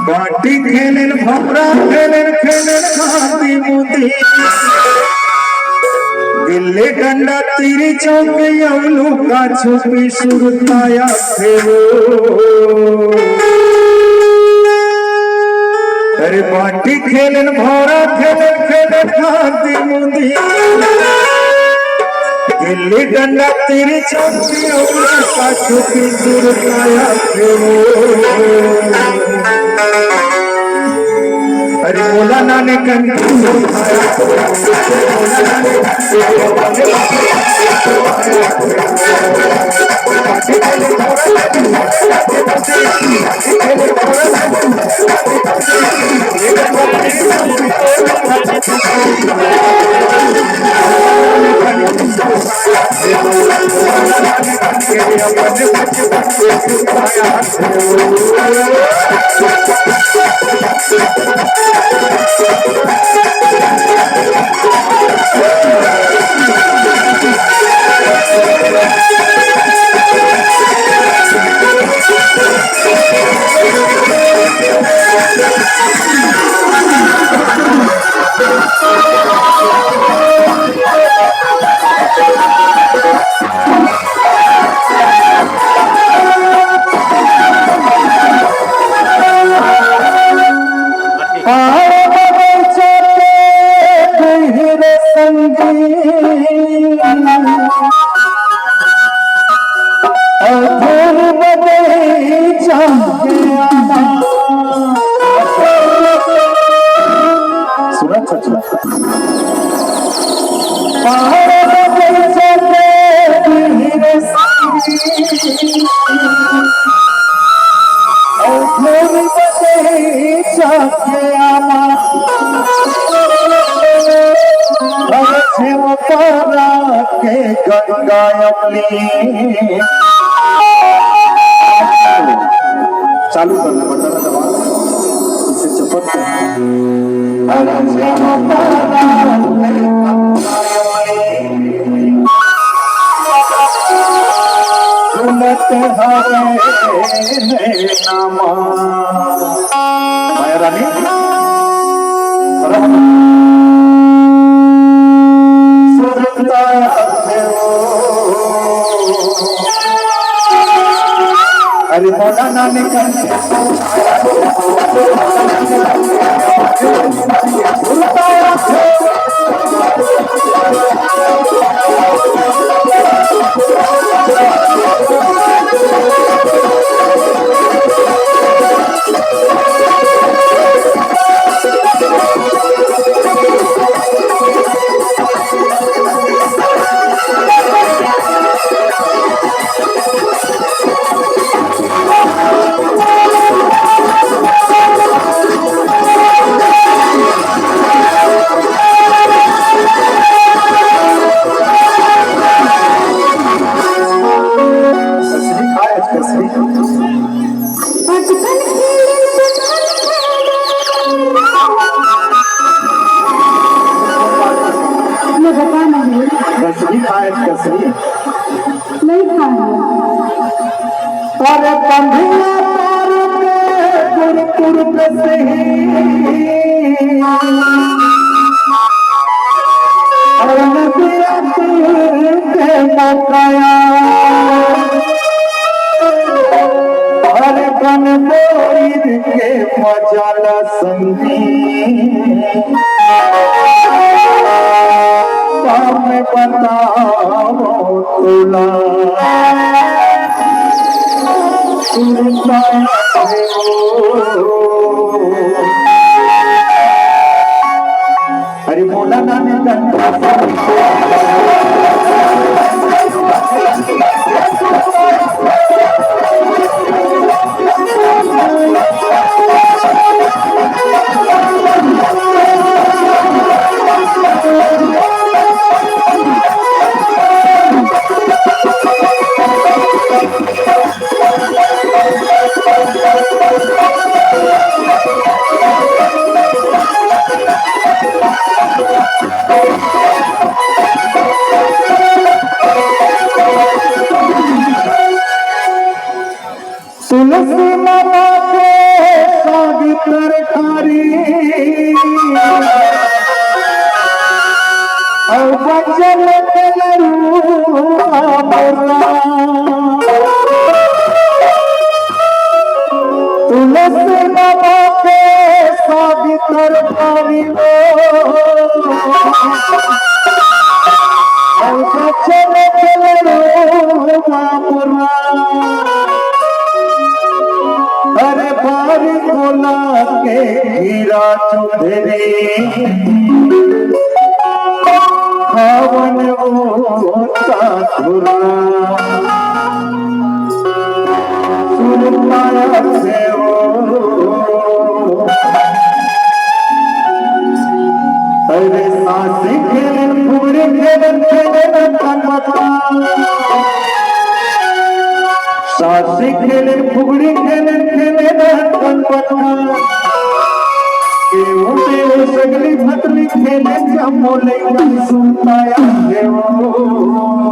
बाटी खेलेन भमरा खेलेन खेलेन खाती मुदी गिल्ली डंडा तीरी चौके अवलू का छुपी सुरताया फेरो अरे बाटी खेलेन भमरा खेलेन खेलेन खाती मुदी गिल्ली डंडा तेरी चौकी अवलू का छुपी सुरताया फेरो अरे बोला नाने चालू करना बटन दबा इसे चपट रानी अरे मोटा नानी मजाला संगी बताओ तुला अरे बोला नाने तुलसी माता के सागित तरकारी और बचल तुलसी बाबा के सादी तरकारी और बचल अरे बारी बोला के हीरा चौधरी खावन होता धुरा सुरताया से अरे सासी खेलन पूरे खेलन खेलन तनमता सासी खेलन फुगड़ी खेलन खेलन तनमता केवल सगली भटली खेलन जमोले सुनताया देवो